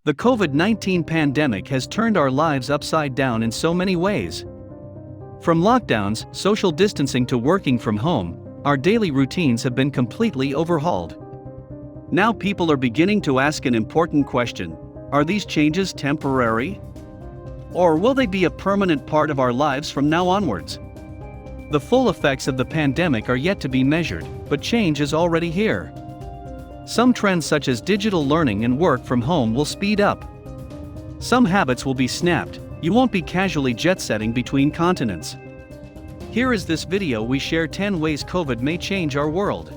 The COVID-19 pandemic has turned our lives upside down in so many ways. From lockdowns, social distancing to working from home, our daily routines have been completely overhauled. Now people are beginning to ask an important question: are these changes temporary? Or will they be a permanent part of our lives from now onwards? The full effects of the pandemic are yet to be measured, but change is already here. Some trends such as digital learning and work from home will speed up. Some habits will be snapped. You won't be casually jet-setting between continents. Here is this video we share 10 ways COVID may change our world.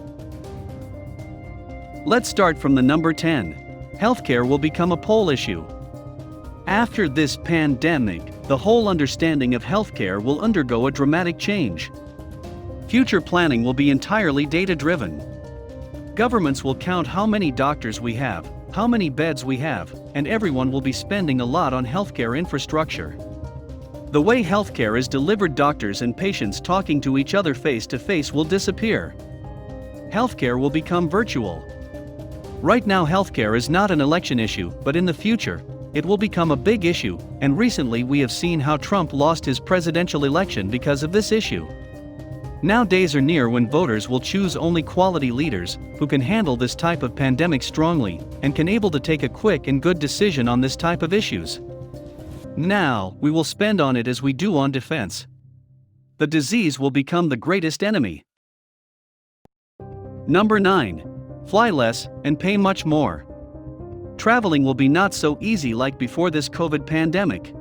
Let's start from the number 10. Healthcare will become a poll issue. After this pandemic, the whole understanding of healthcare will undergo a dramatic change. Future planning will be entirely data-driven. Governments will count how many doctors we have, how many beds we have, and everyone will be spending a lot on healthcare infrastructure. The way healthcare is delivered, doctors and patients talking to each other face-to-face, will disappear. Healthcare will become virtual. Right now healthcare is not an election issue, but in the future, it will become a big issue, and recently we have seen how Trump lost his presidential election because of this issue. Now days are near when voters will choose only quality leaders who can handle this type of pandemic strongly and can able to take a quick and good decision on this type of issues. Now, we will spend on it as we do on defense. The disease will become the greatest enemy. Number 9. Fly less and pay much more. Traveling will be not so easy like before this COVID pandemic.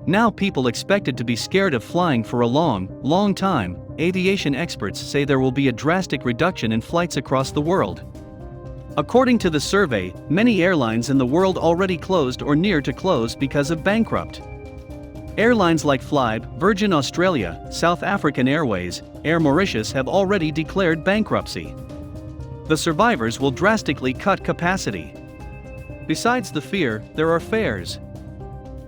Now people expected to be scared of flying for a long time. Aviation experts say there will be a drastic reduction in flights across the world. According to the survey, many airlines in the world already closed or near to close because of bankrupt. Airlines like Flybe, Virgin Australia, South African Airways, Air Mauritius have already declared bankruptcy. The survivors will drastically cut capacity. Besides the fear, there are fares.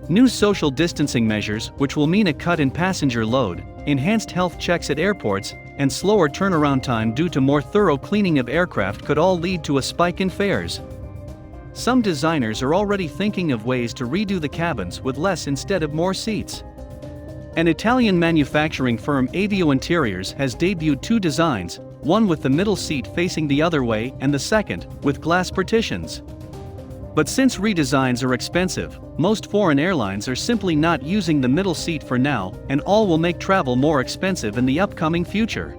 New social distancing measures, which will mean a cut in passenger load, enhanced health checks at airports, and slower turnaround time due to more thorough cleaning of aircraft could all lead to a spike in fares. Some designers are already thinking of ways to redo the cabins with less instead of more seats. An Italian manufacturing firm, Avio Interiors, has debuted two designs, one with the middle seat facing the other way and the second with glass partitions. But since redesigns are expensive, most foreign airlines are simply not using the middle seat for now, and all will make travel more expensive in the upcoming future.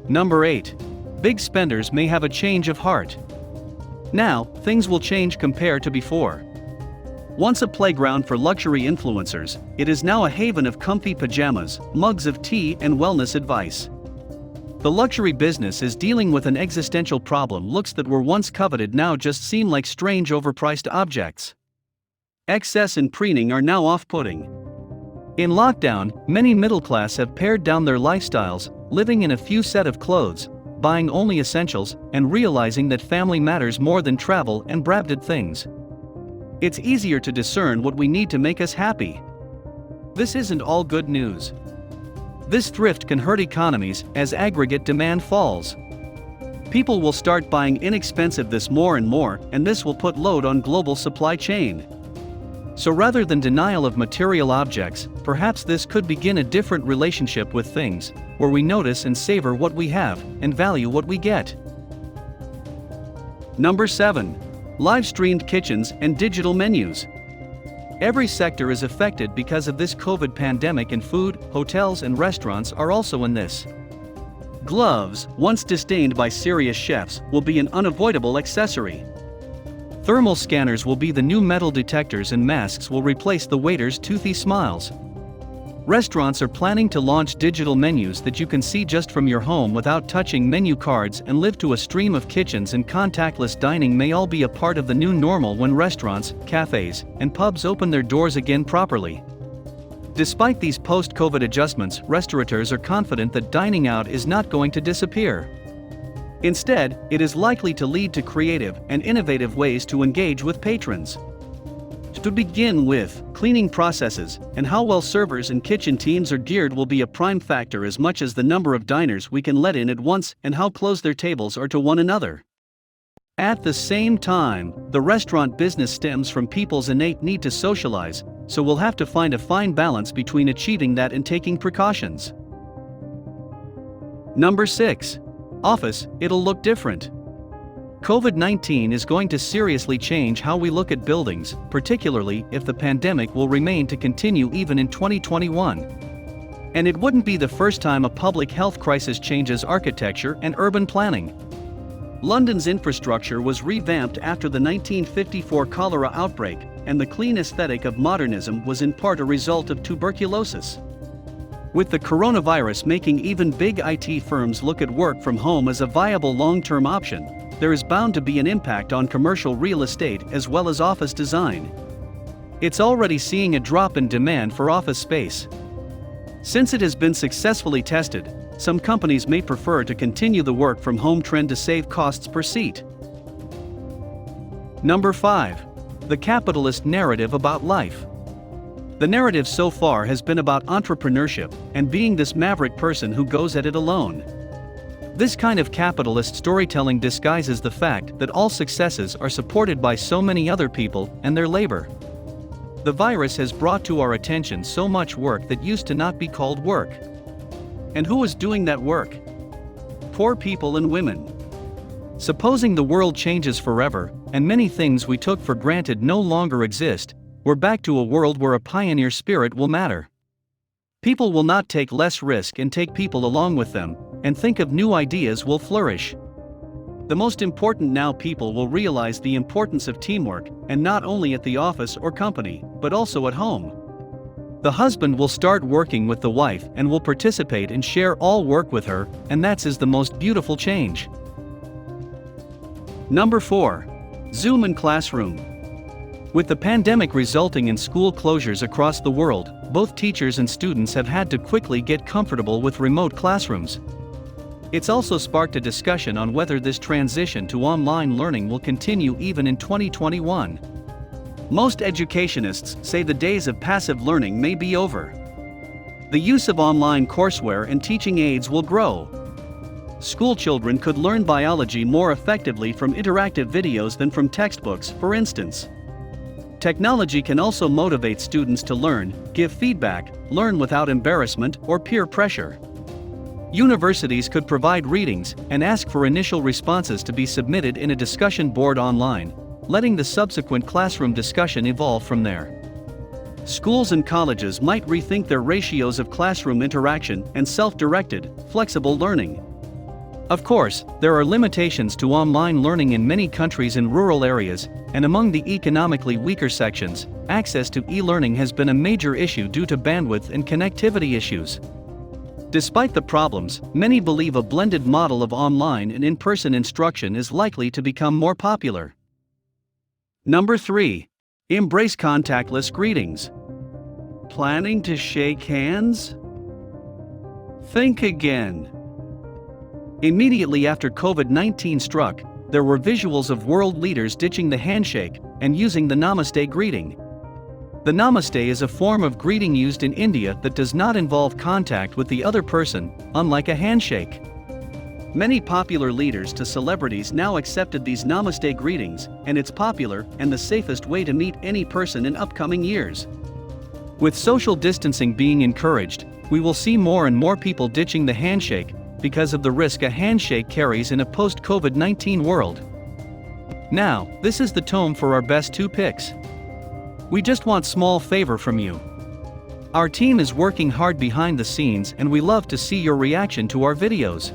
Number 8. Big spenders may have a change of heart. Now, things will change compared to before. Once a playground for luxury influencers, it is now a haven of comfy pajamas, mugs of tea, and wellness advice. The luxury business is dealing with an existential problem. Looks that were once coveted now just seem like strange overpriced objects. Excess and preening are now off-putting. In lockdown, many middle class have pared down their lifestyles, living in a few set of clothes, buying only essentials, and realizing that family matters more than travel and branded things. It's easier to discern what we need to make us happy. This isn't all good news. This thrift can hurt economies as aggregate demand falls. People will start buying inexpensive this more and more, and this will put load on global supply chain. So rather than denial of material objects, perhaps this could begin a different relationship with things, where we notice and savor what we have and value what we get. Number 7. Live-streamed kitchens and digital menus. Every sector is affected because of this COVID pandemic, and food, hotels and restaurants are also in this. Gloves, once disdained by serious chefs, will be an unavoidable accessory. Thermal scanners will be the new metal detectors, and masks will replace the waiters' toothy smiles. Restaurants are planning to launch digital menus that you can see just from your home without touching menu cards, and live to a stream of kitchens, and contactless dining may all be a part of the new normal when restaurants, cafes, and pubs open their doors again properly. Despite these post-COVID adjustments, restaurateurs are confident that dining out is not going to disappear. Instead, it is likely to lead to creative and innovative ways to engage with patrons. To begin with, cleaning processes and how well servers and kitchen teams are geared will be a prime factor, as much as the number of diners we can let in at once and how close their tables are to one another. At the same time, the restaurant business stems from people's innate need to socialize, so we'll have to find a fine balance between achieving that and taking precautions. Number 6. Office, it'll look different. COVID-19 is going to seriously change how we look at buildings, particularly if the pandemic will remain to continue even in 2021. And it wouldn't be the first time a public health crisis changes architecture and urban planning. London's infrastructure was revamped after the 1954 cholera outbreak, and the clean aesthetic of modernism was in part a result of tuberculosis. With the coronavirus making even big IT firms look at work from home as a viable long-term option, there is bound to be an impact on commercial real estate as well as office design. It's already seeing a drop in demand for office space. Since it has been successfully tested, some companies may prefer to continue the work from home trend to save costs per seat. Number 5. The capitalist narrative about life. The narrative so far has been about entrepreneurship and being this maverick person who goes at it alone. This kind of capitalist storytelling disguises the fact that all successes are supported by so many other people and their labor. The virus has brought to our attention so much work that used to not be called work. And who was doing that work? Poor people and women. Supposing the world changes forever, and many things we took for granted no longer exist, we're back to a world where a pioneer spirit will matter. People will not take less risk and take people along with them, and think of new ideas will flourish. The most important now, people will realize the importance of teamwork, and not only at the office or company, but also at home. The husband will start working with the wife and will participate and share all work with her, and that's the most beautiful change. Number 4. Zoom and classroom. With the pandemic resulting in school closures across the world, both teachers and students have had to quickly get comfortable with remote classrooms. It's also sparked a discussion on whether this transition to online learning will continue even in 2021. Most educationists say the days of passive learning may be over. The use of online courseware and teaching aids will grow. School children could learn biology more effectively from interactive videos than from textbooks, for instance. Technology can also motivate students to learn, give feedback, learn without embarrassment or peer pressure. Universities could provide readings and ask for initial responses to be submitted in a discussion board online, letting the subsequent classroom discussion evolve from there. Schools and colleges might rethink their ratios of classroom interaction and self-directed, flexible learning. Of course, there are limitations to online learning in many countries in rural areas, and among the economically weaker sections, access to e-learning has been a major issue due to bandwidth and connectivity issues. Despite the problems, many believe a blended model of online and in-person instruction is likely to become more popular. Number 3. Embrace contactless greetings. Planning to shake hands? Think again. Immediately after COVID-19 struck, there were visuals of world leaders ditching the handshake and using the Namaste greeting. The Namaste is a form of greeting used in India that does not involve contact with the other person, unlike a handshake. Many popular leaders to celebrities now accepted these Namaste greetings, and it's popular and the safest way to meet any person in upcoming years. With social distancing being encouraged, we will see more and more people ditching the handshake because of the risk a handshake carries in a post-COVID-19 world. Now, this is the tome for our best 2 picks. We just want small favor from you. Our team is working hard behind the scenes and we love to see your reaction to our videos.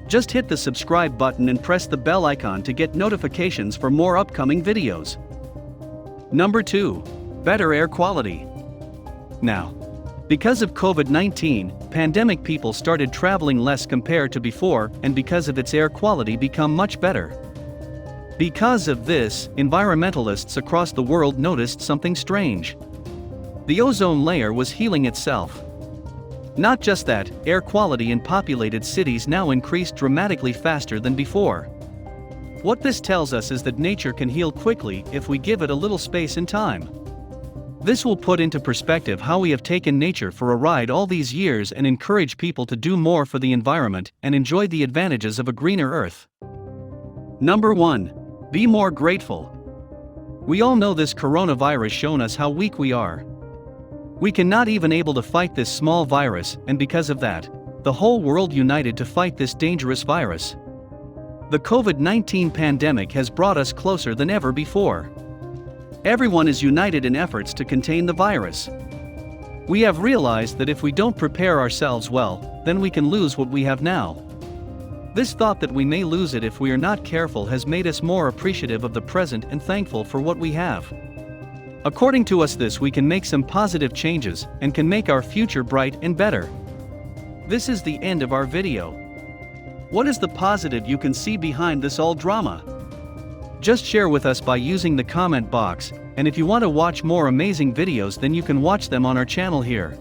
Just hit the subscribe button and press the bell icon to get notifications for more upcoming videos. Number 2. Better air quality. Now, because of COVID-19, pandemic people started traveling less compared to before, and because of its air quality become much better. Because of this, environmentalists across the world noticed something strange. The ozone layer was healing itself. Not just that, air quality in populated cities now increased dramatically faster than before. What this tells us is that nature can heal quickly if we give it a little space and time. This will put into perspective how we have taken nature for a ride all these years and encourage people to do more for the environment and enjoy the advantages of a greener earth. Number 1. Be more grateful. We all know this coronavirus shown us how weak we are. We cannot even able to fight this small virus, and because of that, the whole world united to fight this dangerous virus. The COVID-19 pandemic has brought us closer than ever before. Everyone is united in efforts to contain the virus. We have realized that if we don't prepare ourselves well, then we can lose what we have now. This thought that we may lose it if we are not careful has made us more appreciative of the present and thankful for what we have. According to us, we can make some positive changes and can make our future bright and better. This is the end of our video. What is the positive you can see behind this all drama? Just share with us by using the comment box, and if you want to watch more amazing videos, then you can watch them on our channel here.